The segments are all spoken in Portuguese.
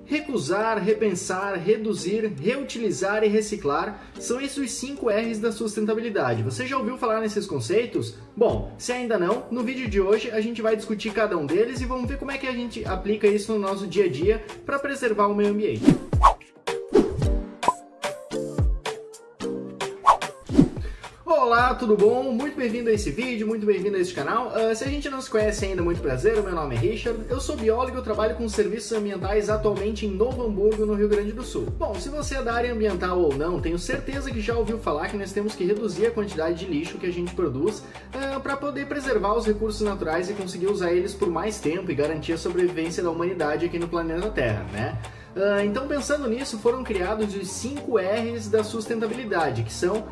Recusar, repensar, reduzir, reutilizar e reciclar são esses os 5 R's da sustentabilidade. Você já ouviu falar nesses conceitos? Bom, se ainda não, no vídeo de hoje a gente vai discutir cada um deles e vamos ver como é que a gente aplica isso no nosso dia a dia para preservar o meio ambiente. Olá, tudo bom? Muito bem-vindo a esse vídeo, muito bem-vindo a este canal. Se a gente não se conhece ainda, muito prazer, o meu nome é Richard, eu sou biólogo e eu trabalho com serviços ambientais atualmente em Novo Hamburgo, no Rio Grande do Sul. Bom, se você é da área ambiental ou não, tenho certeza que já ouviu falar que nós temos que reduzir a quantidade de lixo que a gente produz para poder preservar os recursos naturais e conseguir usar eles por mais tempo e garantir a sobrevivência da humanidade aqui no planeta Terra, né? Então, pensando nisso, foram criados os 5 R's da sustentabilidade, que são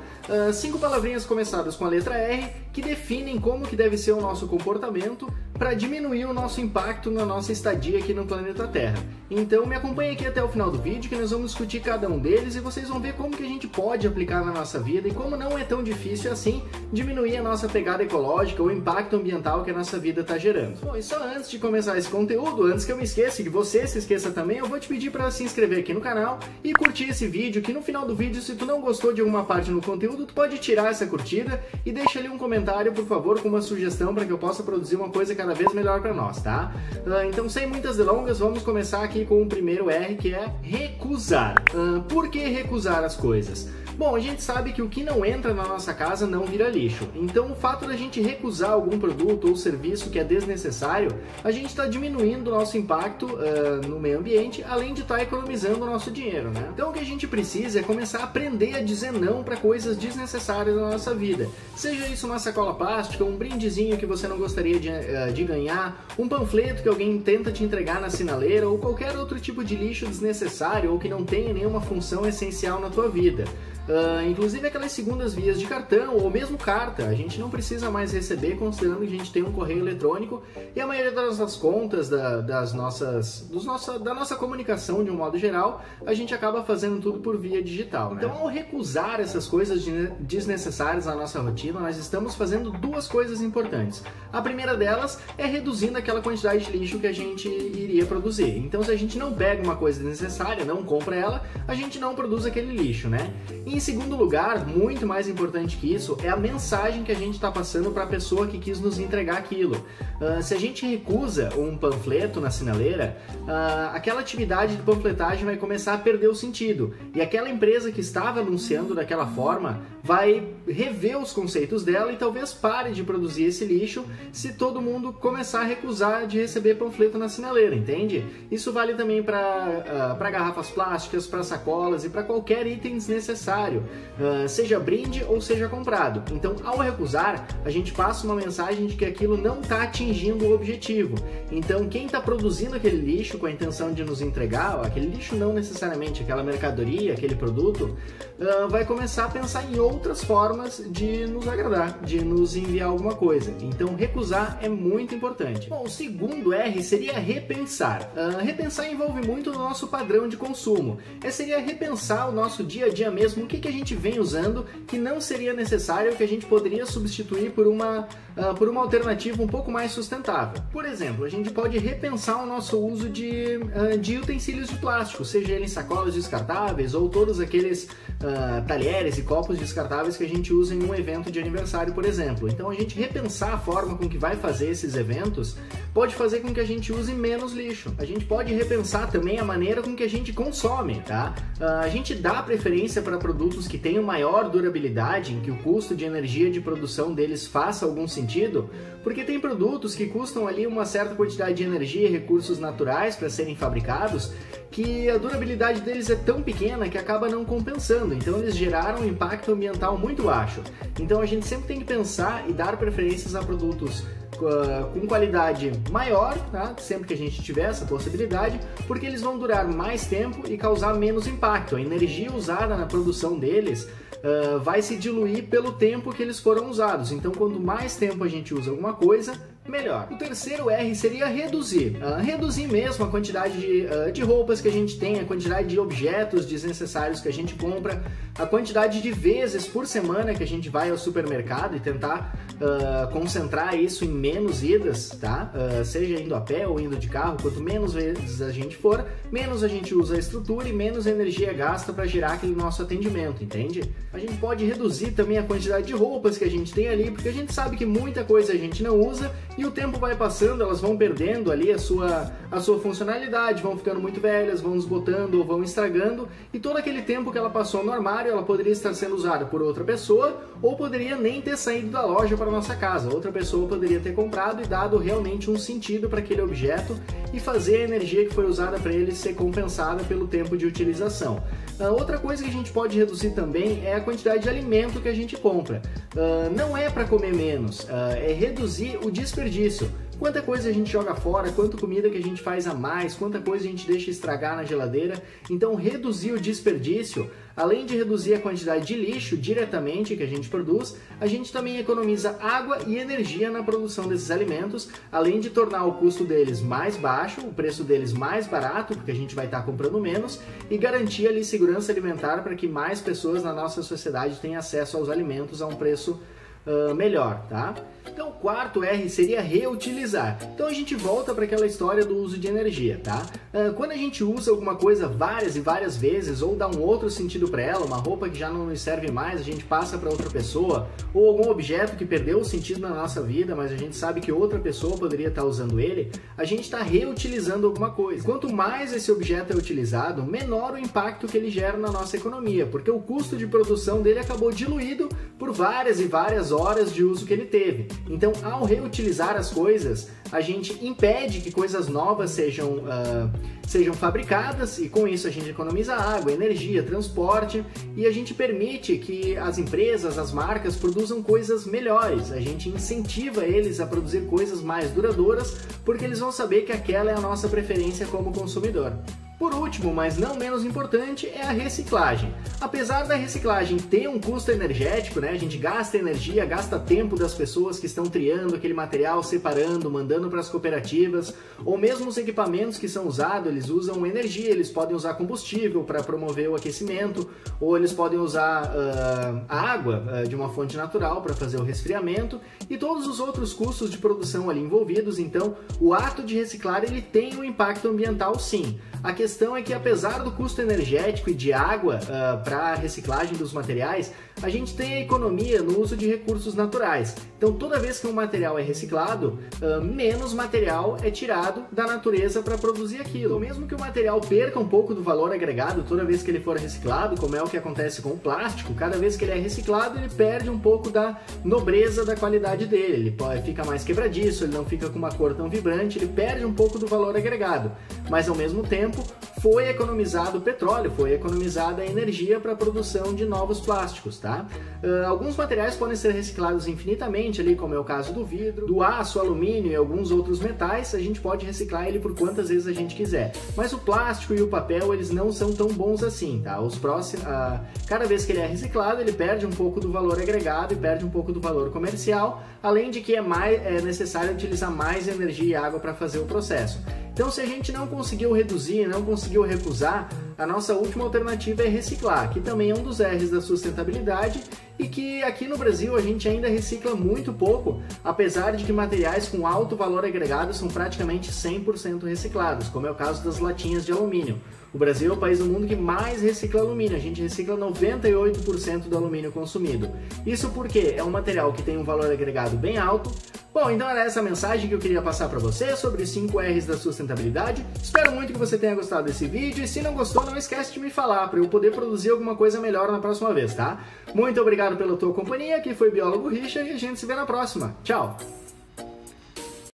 5 palavrinhas começadas com a letra R, que definem como que deve ser o nosso comportamento para diminuir o nosso impacto na nossa estadia aqui no planeta Terra. Então, me acompanhe aqui até o final do vídeo, que nós vamos discutir cada um deles e vocês vão ver como que a gente pode aplicar na nossa vida e como não é tão difícil assim diminuir a nossa pegada ecológica ou o impacto ambiental que a nossa vida está gerando. Bom, e só antes de começar esse conteúdo, antes que eu me esqueça e que você se esqueça também, eu vou te pedir para se inscrever aqui no canal e curtir esse vídeo, que no final do vídeo, se tu não gostou de alguma parte no conteúdo, tu pode tirar essa curtida e deixa ali um comentário, por favor, com uma sugestão para que eu possa produzir uma coisa cada vez melhor para nós, tá? Então, sem muitas delongas, vamos começar aqui com o primeiro R, que é recusar. Por que recusar as coisas? Bom, a gente sabe que o que não entra na nossa casa não vira lixo. Então, o fato da gente recusar algum produto ou serviço que é desnecessário, a gente está diminuindo o nosso impacto no meio ambiente, além de estar economizando o nosso dinheiro, né? Então, o que a gente precisa é começar a aprender a dizer não para coisas desnecessárias na nossa vida. Seja isso uma sacola plástica, um brindezinho que você não gostaria de ganhar, um panfleto que alguém tenta te entregar na sinaleira ou qualquer outro tipo de lixo desnecessário ou que não tenha nenhuma função essencial na tua vida. Inclusive aquelas segundas vias de cartão ou mesmo carta, a gente não precisa mais receber, considerando que a gente tem um correio eletrônico e a maioria das nossas contas, da nossa comunicação de um modo geral, a gente acaba fazendo tudo por via digital, né? Então, ao recusar essas coisas desnecessárias na nossa rotina, nós estamos fazendo duas coisas importantes. A primeira delas é reduzindo aquela quantidade de lixo que a gente iria produzir. Então, se a gente não pega uma coisa desnecessária, não compra ela, a gente não produz aquele lixo, né? Em segundo lugar, muito mais importante que isso, é a mensagem que a gente está passando para a pessoa que quis nos entregar aquilo. Se a gente recusa um panfleto na sinaleira, aquela atividade de panfletagem vai começar a perder o sentido. E aquela empresa que estava anunciando daquela forma vai rever os conceitos dela e talvez pare de produzir esse lixo se todo mundo começar a recusar de receber panfleto na sinaleira, entende? Isso vale também para garrafas plásticas, para sacolas e para qualquer item desnecessário. Seja brinde ou seja comprado. Então, ao recusar, a gente passa uma mensagem de que aquilo não está atingindo o objetivo. Então, quem está produzindo aquele lixo com a intenção de nos entregar, aquele lixo não necessariamente, aquela mercadoria, aquele produto, vai começar a pensar em outras formas de nos agradar, de nos enviar alguma coisa. Então, recusar é muito importante. Bom, o segundo R seria repensar. Repensar envolve muito o nosso padrão de consumo. Seria repensar o nosso dia a dia mesmo, o que a gente vem usando que não seria necessário, que a gente poderia substituir por uma alternativa um pouco mais sustentável. Por exemplo, a gente pode repensar o nosso uso de utensílios de plástico, seja eles sacolas descartáveis ou todos aqueles talheres e copos descartáveis que a gente usa em um evento de aniversário, por exemplo. Então, a gente repensar a forma com que vai fazer esses eventos pode fazer com que a gente use menos lixo. A gente pode repensar também a maneira com que a gente consome, tá? A gente dá preferência para produtos que tenham maior durabilidade, em que o custo de energia de produção deles faça algum sentido, porque tem produtos que custam ali uma certa quantidade de energia e recursos naturais para serem fabricados, que a durabilidade deles é tão pequena que acaba não compensando, então eles geraram um impacto ambiental muito baixo. Então a gente sempre tem que pensar e dar preferências a produtos com qualidade maior, tá? Sempre que a gente tiver essa possibilidade, porque eles vão durar mais tempo e causar menos impacto. A energia usada na produção deles vai se diluir pelo tempo que eles foram usados. Então, quanto mais tempo a gente usa alguma coisa, melhor. O terceiro R seria reduzir. Reduzir mesmo a quantidade de roupas que a gente tem, a quantidade de objetos desnecessários que a gente compra, a quantidade de vezes por semana que a gente vai ao supermercado e tentar concentrar isso em menos idas, tá? Seja indo a pé ou indo de carro, quanto menos vezes a gente for, menos a gente usa a estrutura e menos energia gasta para gerar aquele nosso atendimento, entende? A gente pode reduzir também a quantidade de roupas que a gente tem ali, porque a gente sabe que muita coisa a gente não usa e o tempo vai passando, elas vão perdendo ali a sua funcionalidade, vão ficando muito velhas, vão desbotando ou vão estragando, e todo aquele tempo que ela passou no armário, ela poderia estar sendo usada por outra pessoa ou poderia nem ter saído da loja para nossa casa. Outra pessoa poderia ter comprado e dado realmente um sentido para aquele objeto e fazer a energia que foi usada para ele ser compensada pelo tempo de utilização. Outra coisa que a gente pode reduzir também é a quantidade de alimento que a gente compra. Não é para comer menos, é reduzir o desperdício. Quanta coisa a gente joga fora, quanta comida que a gente faz a mais, quanta coisa a gente deixa estragar na geladeira. Então, reduzir o desperdício, além de reduzir a quantidade de lixo diretamente que a gente produz, a gente também economiza água e energia na produção desses alimentos, além de tornar o custo deles mais baixo, o preço deles mais barato, porque a gente vai estar comprando menos, e garantir ali segurança alimentar para que mais pessoas na nossa sociedade tenham acesso aos alimentos a um preço melhor, tá? Então, o quarto R seria reutilizar. Então, a gente volta para aquela história do uso de energia, tá? Quando a gente usa alguma coisa várias e várias vezes, ou dá um outro sentido para ela, uma roupa que já não nos serve mais, a gente passa para outra pessoa, ou algum objeto que perdeu o sentido na nossa vida, mas a gente sabe que outra pessoa poderia estar usando ele, a gente está reutilizando alguma coisa. Quanto mais esse objeto é utilizado, menor o impacto que ele gera na nossa economia, porque o custo de produção dele acabou diluído por várias e várias horas de uso que ele teve. Então, ao reutilizar as coisas, a gente impede que coisas novas sejam fabricadas e com isso a gente economiza água, energia, transporte e a gente permite que as empresas, as marcas produzam coisas melhores. A gente incentiva eles a produzir coisas mais duradouras porque eles vão saber que aquela é a nossa preferência como consumidor. Por último, mas não menos importante, é a reciclagem. Apesar da reciclagem ter um custo energético, né, a gente gasta energia, gasta tempo das pessoas que estão triando aquele material, separando, mandando para as cooperativas, ou mesmo os equipamentos que são usados, eles usam energia, eles podem usar combustível para promover o aquecimento, ou eles podem usar água de uma fonte natural para fazer o resfriamento, e todos os outros custos de produção ali envolvidos. Então, o ato de reciclar ele tem um impacto ambiental sim. A questão é que apesar do custo energético e de água para a reciclagem dos materiais, a gente tem a economia no uso de recursos naturais. Então toda vez que um material é reciclado, menos material é tirado da natureza para produzir aquilo. Então, mesmo que o material perca um pouco do valor agregado toda vez que ele for reciclado, como é o que acontece com o plástico, cada vez que ele é reciclado ele perde um pouco da nobreza da qualidade dele, ele fica mais quebradiço, ele não fica com uma cor tão vibrante, ele perde um pouco do valor agregado, mas ao mesmo tempo foi economizado petróleo, foi economizada energia para a produção de novos plásticos, tá? Alguns materiais podem ser reciclados infinitamente, ali, como é o caso do vidro, do aço, alumínio e alguns outros metais, a gente pode reciclar ele por quantas vezes a gente quiser. Mas o plástico e o papel, eles não são tão bons assim, tá? Cada vez que ele é reciclado, ele perde um pouco do valor agregado e perde um pouco do valor comercial, além de que é necessário utilizar mais energia e água para fazer o processo. Então, se a gente não conseguiu reduzir, não conseguiu recusar, a nossa última alternativa é reciclar, que também é um dos R's da sustentabilidade e que aqui no Brasil a gente ainda recicla muito pouco, apesar de que materiais com alto valor agregado são praticamente 100% reciclados, como é o caso das latinhas de alumínio. O Brasil é o país do mundo que mais recicla alumínio, a gente recicla 98% do alumínio consumido. Isso porque é um material que tem um valor agregado bem alto. Bom, então era essa a mensagem que eu queria passar para você sobre os 5 R's da sustentabilidade. Espero muito que você tenha gostado desse vídeo e se não gostou, não esquece de me falar para eu poder produzir alguma coisa melhor na próxima vez, tá? Muito obrigado pela tua companhia, aqui foi o Biólogo Richard e a gente se vê na próxima. Tchau!